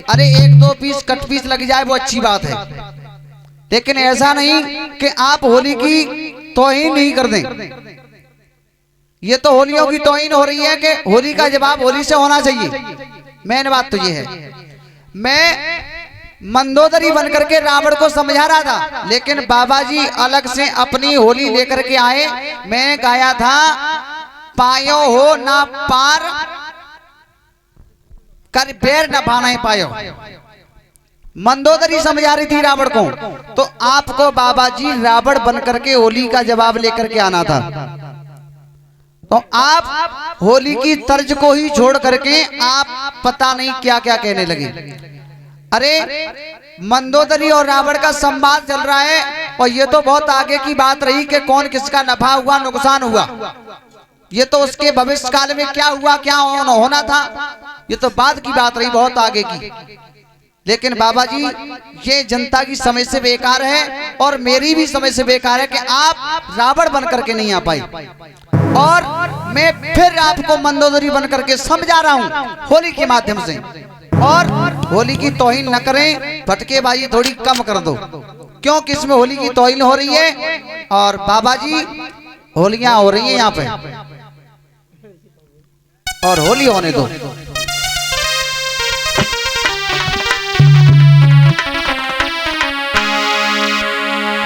अरे एक दो पीस कट पीस लग जाए वो अच्छी बात है, लेकिन ऐसा नहीं कि आप होली की तौहीन नहीं कर दें। ये तो होलियों की तौहीन हो रही है कि होली का जवाब होली से होना चाहिए। मेन बात तो ये है। मैं मंदोदरी बनकर के रावण को समझा रहा था, लेकिन बाबा जी अलग से अपनी होली लेकर के आए। मैंने गाया था पायो हो ना पार कर बेर न भाना पायो। मंदोदरी समझा रही थी रावण को, तो आपको बाबा जी रावण बनकर के होली का जवाब लेकर के आना था। तो आप होली की तर्ज को ही छोड़ करके आप पता नहीं क्या क्या कहने लगे। अरे मंदोदरी और रावण का संवाद चल रहा है, और ये तो बहुत आगे की बात रही कि कौन किसका नफा हुआ नुकसान हुआ। ये तो उसके भविष्य काल में क्या हुआ क्या होना था, ये तो बाद की बात रही, बहुत आगे की। लेकिन बाबा जी ये जनता की समय से बेकार है और मेरी भी समय से बेकार है कि आप रावण बन करके नहीं आ पाए। और मैं फिर आपको मंदोदरी बन करके समझा रहा हूँ होली के माध्यम से। और होली की तौहीन न करें, फटकेबाजी थोड़ी कम कर दो, क्योंकि इसमें होली की तौहीन हो रही है और बाबा जी होलियां हो रही हैं यहाँ पे, और होली होने दो।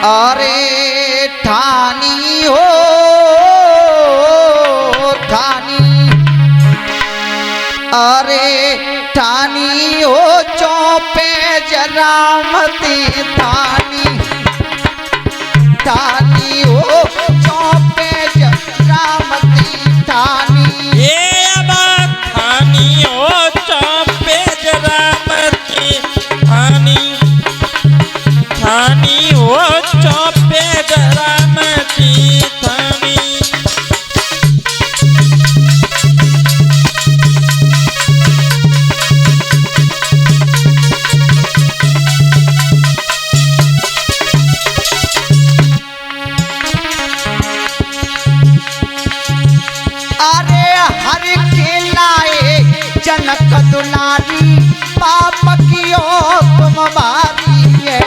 अरे ठानी हो ठानी, अरे ठानी हो चौपे जरामती ठानी, ठानी हो चौपे जरामती ठानी। ये अब ठानी हो चौपे जरामती ठानी, ठानी हो चौपे जरामती ठानी। जनक दुलारी पाप कियो तुम बारी है,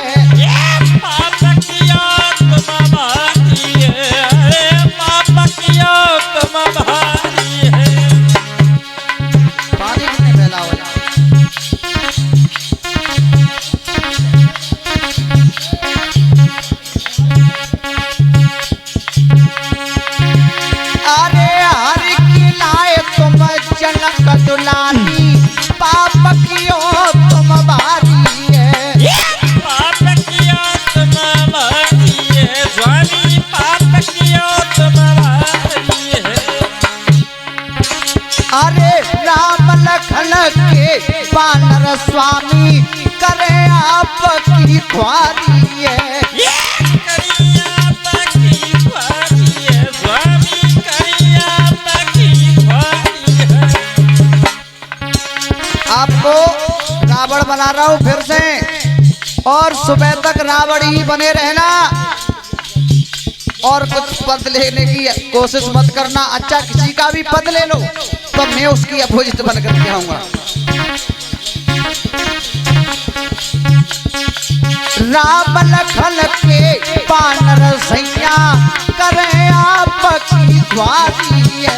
पाप कियो तुम भारी है, अरे पाप कियो तुम भारी है। पानी कितने फैला हो। अरे हरि की लाए तुम जनक दुलारी पाप कियो तुम भारी है, पाप कियो तुम भारी है, स्वामी पाप कियो तुम भारी है। अरे राम लखन के वानर स्वामी करे आपकी ख्वारी है, करिया पकी ख्वारी है, स्वामी करिया पकी ख्वारी है। आपको रावण बना रहा हूं फिर से, और सुबह तक रावण ही बने रहना और कुछ पद लेने की कोशिश मत करना। अच्छा किसी का भी पद ले लो तो मैं उसकी अपोजिट बन करके आऊंगा। राम लखन के वानर सैया करे आपकी ख्वारी है,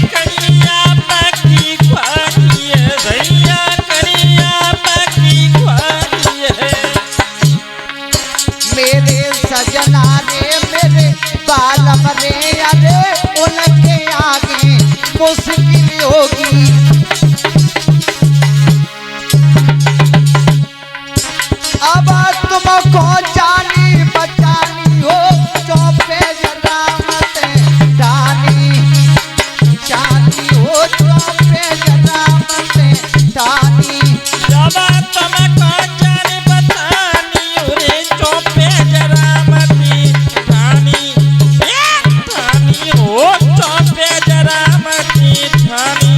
करिया पकी ख्वारी है, सैया करिया पकी ख्वारी है। मेरे सजना रे मेरे बालम रे, अरे उनके आगे मुश्किल होगी। अब तुमको जानी बचानी हो चौपे जरामत ठानी, जानी हो चौपे जरामत ठानी। जब तुमको जान बतानी रे चौपे जरामती ठानी, ठानी हो चौपे जरामती ठानी।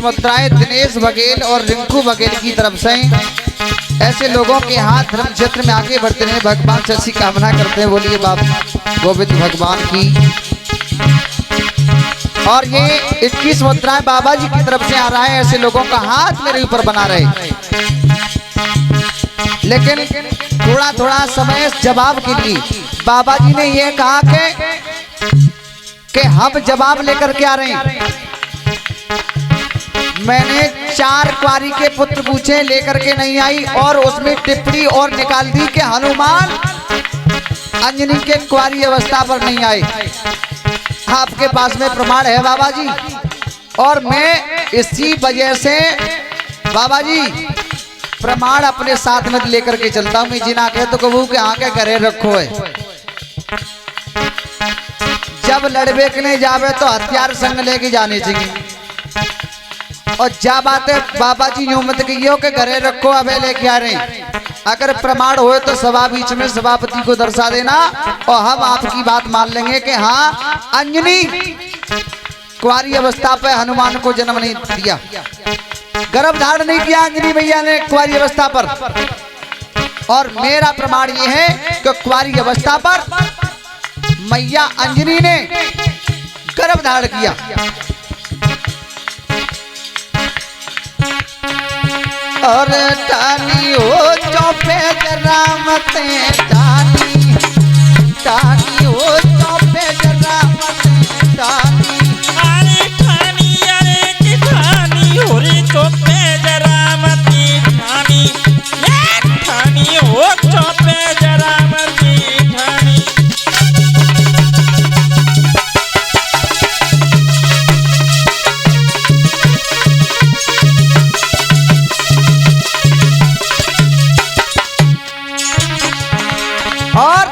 मुद्राएं दिनेश बघेल और रिंकू बघेल की तरफ से ऐसे लोगों के हाथ धर्म क्षेत्र में आगे बढ़ते रहे, भगवान से ऐसी कामना करते हैं। बोलिए बाबा गोविंद भगवान की। और ये 21 मुद्राएं बाबा जी की तरफ से आ रहा है, ऐसे लोगों का हाथ मेरे ऊपर बना रहे। लेकिन थोड़ा थोड़ा समय जवाब के लिए बाबा जी ने यह कहा कि हम जवाब लेकर के आ रहे हैं। मैंने 4 कुंवारी के पुत्र पूछे, लेकर के नहीं आई, और उसमें टिप्पणी और निकाल दी कि हनुमान अंजनी के कुंवारी अवस्था पर नहीं आए। आपके पास में प्रमाण है बाबा जी, और मैं इसी वजह से बाबा जी प्रमाण अपने साथ में लेकर के चलता हूँ। मैं जिना कहे तो कहूँ कि आके घरे रखो है। जब लड़बे के लिए जावे तो हथियार संग लेके जाने चाहिए, और जा बात है बाबा जी यूं मत कहियो कि घरे रखो अबे लेके आ रहे हैं। अगर प्रमाण होए तो सभा बीच में सभापति को दर्शा देना, और हम आपकी बात मान लेंगे कि हाँ अंजनी कुंवारी अवस्था पे हनुमान को जन्म नहीं दिया, गर्भ धारण नहीं किया अंजनी मैया ने कुंवारी अवस्था पर। और मेरा प्रमाण ये है कि कुंवारी अवस्था पर मैया अंजनी ने गर्भ धारण किया। और टानी हो चौपे रामते टानी, टानी हो चौपे रामते टानी। अरे ठानी अरे की ठानी हो रे चौपे जरामती ठानी, ये ठानी हो चौपे जरामती ठानी। और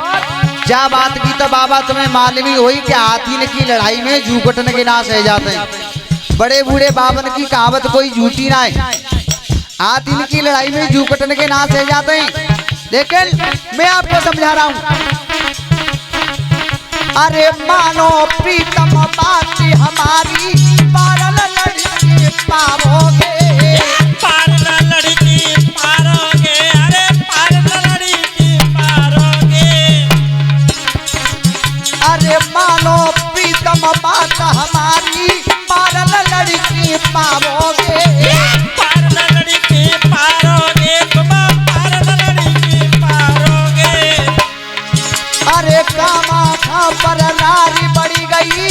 क्या बात की तो बाबा तुम्हें मालूम ही हुई कि हाथी की लड़ाई में जूकटन के नाश रह जाते हैं। बड़े बूढ़े बाबन की कहावत कोई झूठी ना है, हाथी की लड़ाई में जूकटन के नाश रह जाते हैं। लेकिन मैं आपको समझा रहा हूं, अरे मानो प्रीतम बात हमारी पारल लड़की पाओगे, पारल लड़की पारोगे, अरे पारल लड़की पारोगे। अरे मानो प्रीतम बात हमारी पारल लड़की पाओगे, पारल लड़की पारोगे, तुम पारल लड़की पारोगे। अरे कामा खा पर नारी बढ़ी गई,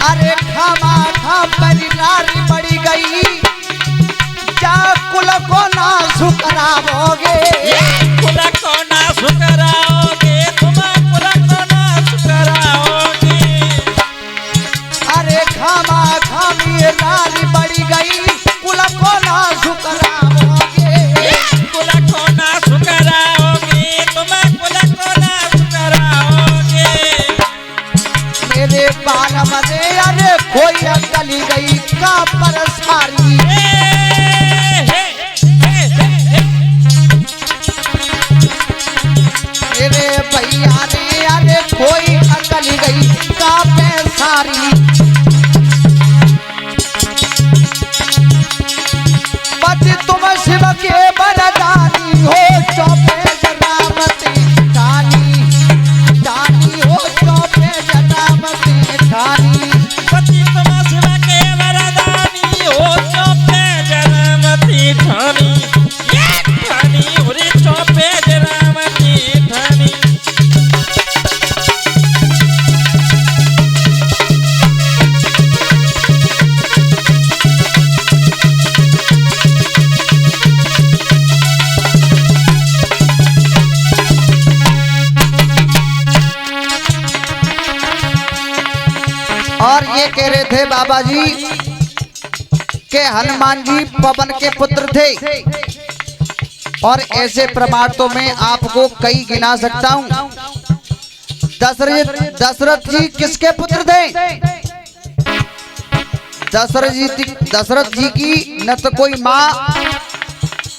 अरे खामा खा पर नारी बढ़ी गई, जा कुल को ना सुकराओगे, कुल को ना सुकराओगे, तुम कुल को ना सुकराओगे। अरे खामा खामी नारी बढ़ी गई, कुल को ना सुकराओगे, कुल को ना सुकराओगे, तुम कुल को ना सुकराओगे। मेरे बाल मजे अरे कोई अकली गई का पर सारी, मेरे भैया ने अरे कोई अकल गई का पैसारी। पति तुम शिव के वरदानी हो, चौपे जनामते ठानी, ठानी हो चौपे जनामते ठानी। पति तुम शिव के वरदानी हो, चौपे जनामती ठानी, ये ठानी हो रे चौपे जनामती ठानी। और ये कह रहे थे बाबा जी कि हनुमान जी पवन के पुत्र थे, और ऐसे प्रमाण तो मैं आपको कई गिना सकता हूं। दशरथ जी किसके पुत्र थे? दशरथ जी की न तो कोई माँ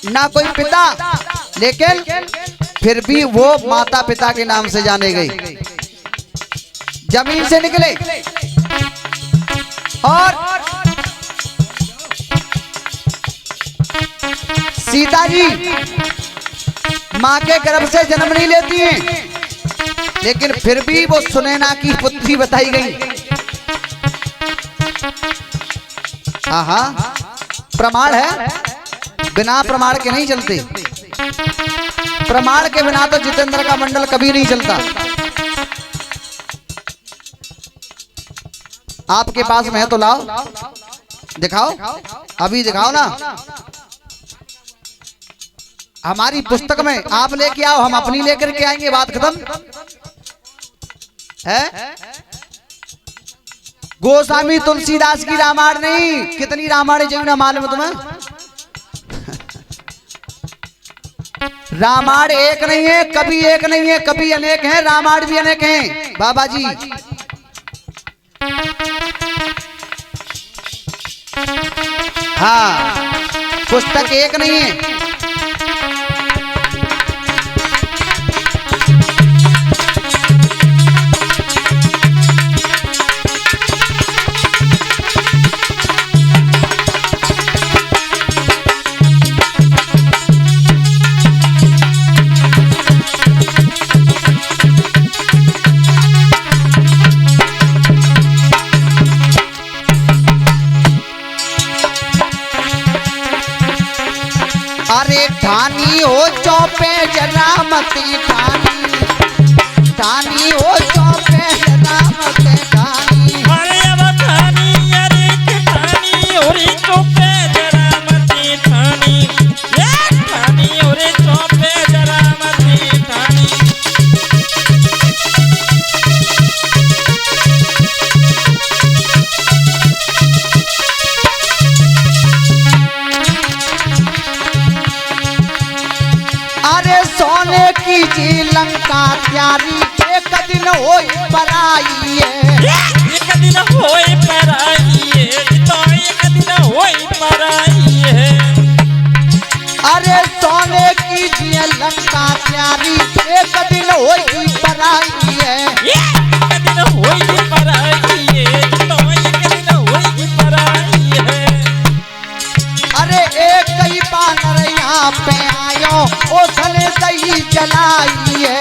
ना कोई पिता, लेकिन फिर भी वो माता पिता के नाम से जाने गई। जमीन से निकले और सीता जी मां के गर्भ से जन्म नहीं लेती हैं, लेकिन फिर भी वो सुनैना की पुत्री बताई गई। आहा, प्रमाण है, बिना प्रमाण के नहीं चलते। प्रमाण के बिना तो जितेंद्र का मंडल कभी नहीं चलता। आपके पास में है तो लाओ, दिखाओ, अभी दिखाओ ना। हमारी पुस्तक में आप लेके आओ, हम अपनी लेकर के आएंगे, बात खत्म है। गोस्वामी तुलसीदास की रामायण नहीं, कितनी रामायण जमीन मालूम है तुम्हें? रामायण एक नहीं है, कभी एक नहीं है, कभी अनेक हैं, रामायण भी अनेक हैं बाबा जी। हाँ, पुस्तक एक नहीं है। अरे ठानी हो चौपे जरामती ठानी, ठानी हो चौपे जरामती ठानी। अरे अब ठानी, अरे ठानी ओरे चौपे जरामती ठानी, ये ठानी ओरे चौपे जरामती ठानी। अरे सोने की जी लंका त्यारी, एक दिन होई पराई है, एक दिन होई पराई है, तो एक दिन होई पराई है। अरे सोने की जी लंका त्यारी, एक दिन होई पराई है। एक दिन होई पराई है, तो एक दिन होई पराई है। अरे एक ही बानर यहाँ पे आयो, उसने दही जलाई है,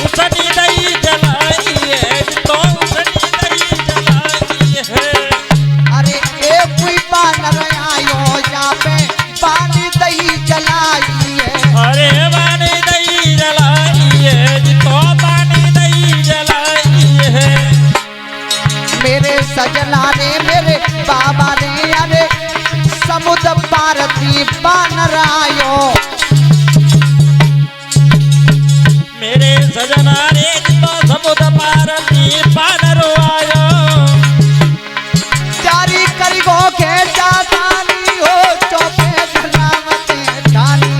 उसने दही जलाई है, तो उसने दही जलाई है। अरे एक ही बानर आयो यहाँ पे पानी दही जलाई है। अरे पानी दही जलाई है, तो पानी दही जलाई है। मेरे सजना रे, मेरे बाबा रे, अरे समुद्र पारती बानर आयो। मेरे सजना रे, तो समुद्र पारती बानर आयो। जारी करिगो के जातानी हो चौपे जनामते ठानी,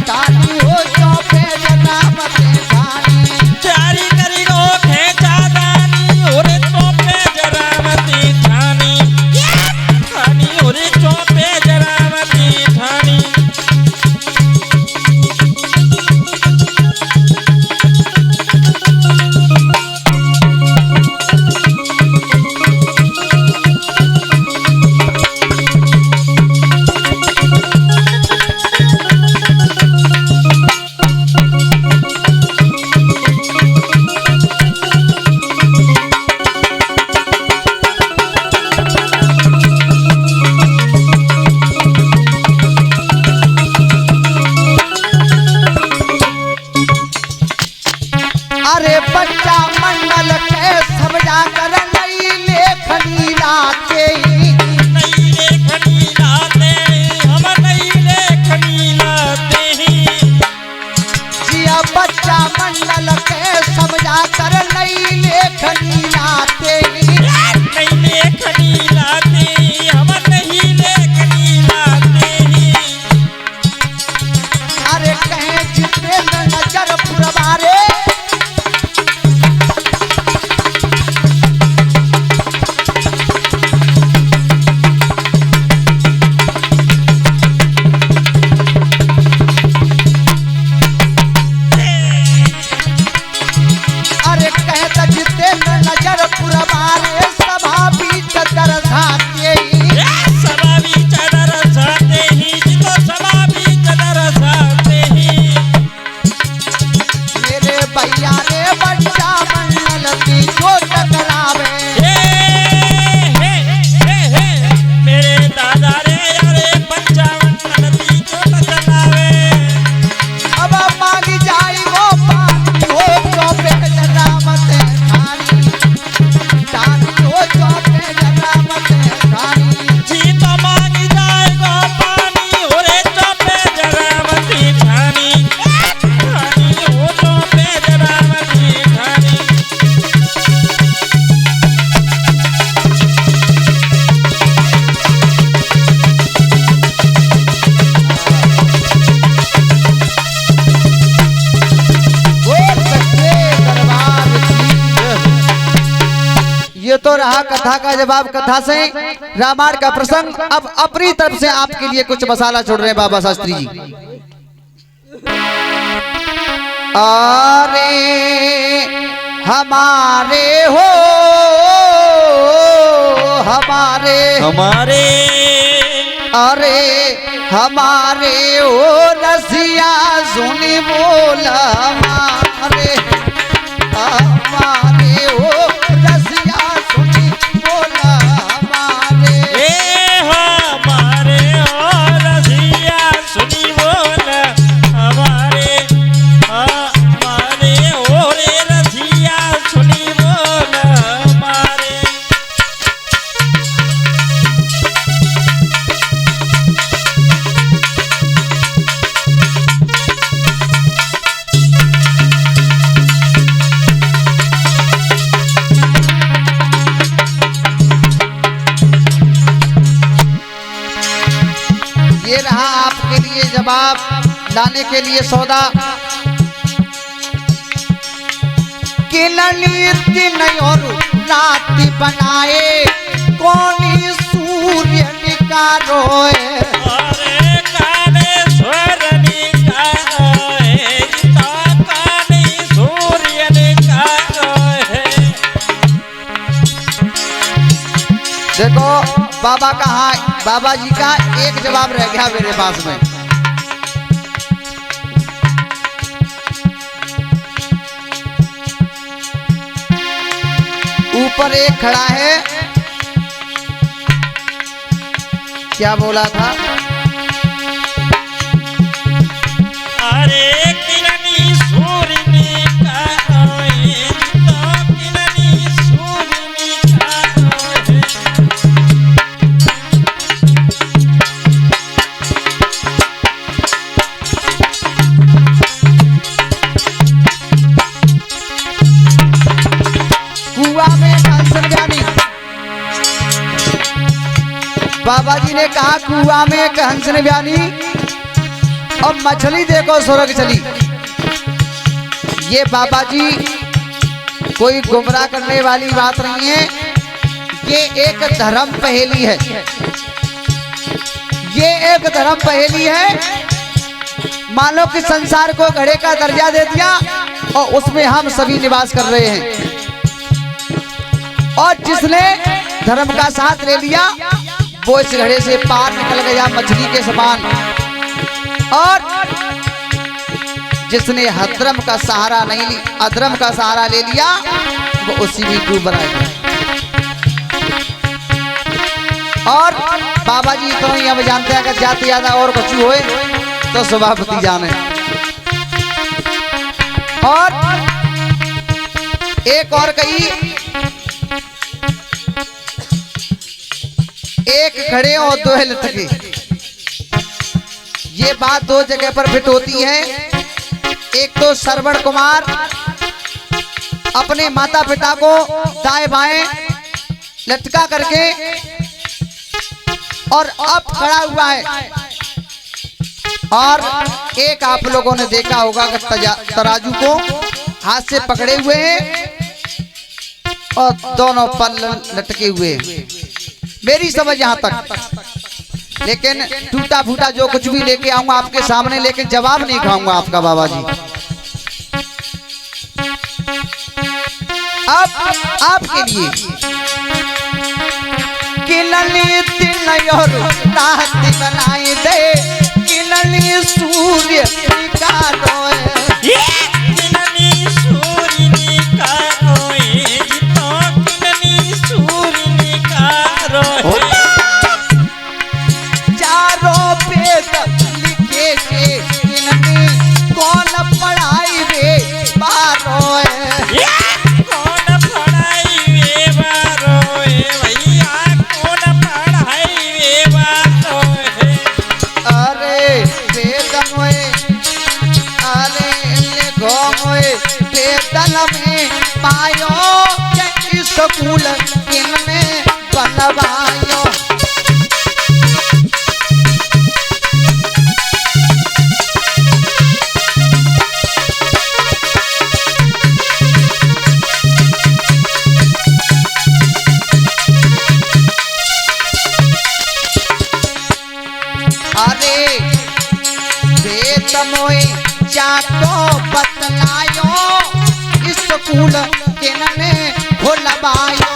ठानी हो चौपे जनामते ठानी। जारी करी गो खेचा दानी, ओरे चौपे जरामती ठानी, ठानी ओरे चौपे जरामती ठानी। ये तो रहा कथा का जवाब, कथा से रामायण का प्रसंग। अब अपनी तरफ से आपके लिए कुछ मसाला छोड़ रहे हैं बाबा शास्त्री जी। अरे हमारे हो हमारे हमारे अरे हमारे ओ रसिया सुनी बोला हमारे हमारे ओ रसिया सुनी बोला हमारे हमारे और रसिया सुनी बोल हमारे हमारे और रसिया सुनी बोल हमारे। ये रहा आपके लिए जवाब लाने के लिए सौदा। दिन और रात बनाए कौन सूर्य निकारोए अरे काने स्वर निकारोए काने सूर्य निकारोए। देखो बाबा का बाबा जी का एक जवाब रह गया मेरे पास में। ऊपर एक खड़ा है, क्या बोला था? अरे किरनी सूर्य निकारोए किरनी सूर्य निकारोए। कुआ में कंसन ज्ञानी बाबा जी ने कहा कुआ में एक हंस ने बयानी और मछली देखो स्वर्ग चली। ये बाबा जी कोई गुमराह करने वाली बात नहीं है, ये एक धर्म पहेली है। ये एक धर्म पहेली है। मान लो कि संसार को घड़े का दर्जा दे दिया और उसमें हम सभी निवास कर रहे हैं, और जिसने धर्म का साथ ले लिया वो इस घड़े से पार निकल गया मछली के समान, और जिसने अधर्म का सहारा नहीं ली अधर्म का सहारा ले लिया वो उसी में डूब रहा है। और बाबा जी तो नहीं, हम जानते हैं अगर जाते ज्यादा और कुछ होए तो सभापति जाने। और एक और कही, एक खड़े और दो लटके। ये बात दो जगह पर फिट होती है। एक तो श्रवण कुमार अपने माता पिता को दाएं बाएं लटका करके और अब खड़ा हुआ है, और एक आप लोगों ने देखा होगा कि तराजू को हाथ से पकड़े हुए हैं और दोनों पर लटके हुए हैं। मेरी समझ यहाँ तक। लेकिन टूटा फूटा जो कुछ भी लेके आऊंगा आपके सामने, लेकिन जवाब नहीं खाऊंगा आपका बाबा जी। अब आपके लिए किलनी दिन और रात बनाई दे, किलनी सूर्य निकालो किरनी सूर्य निकारोए किरनी सूर्य निकारोए। चारों वेद लिखे के किलनी कौन पढ़ाई रे बारो कौन पढ़ाई वे बारोए भैया कौन पढ़ाई वे बारोए। अरे वेदन में अरे लिखो में वेदन में पायो के स्कूल इनमें बनवायो। मोए जातो बतलायो स्कूल किनने खुलवायो।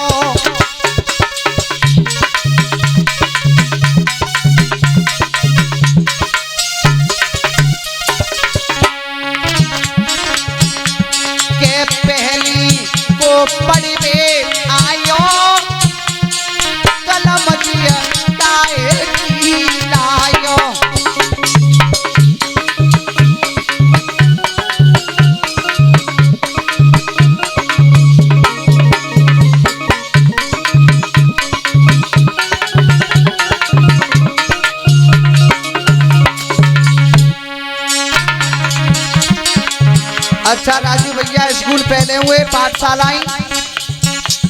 के पहली को पढ़वे आयो कलम जिया काहे की लायो। अच्छा राजू भैया, स्कूल पहले हुए पाठशालाएं,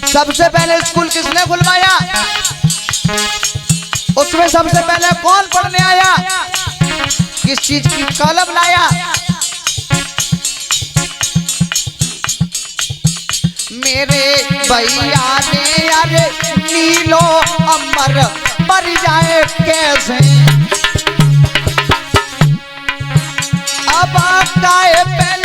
सबसे पहले स्कूल किसने खुलवाया? उसमें सबसे पहले कौन पढ़ने आया? किस चीज की कलम लाया? मेरे भैया ने अरे नीलो अमर मर जाए कैसे, अब काहे पे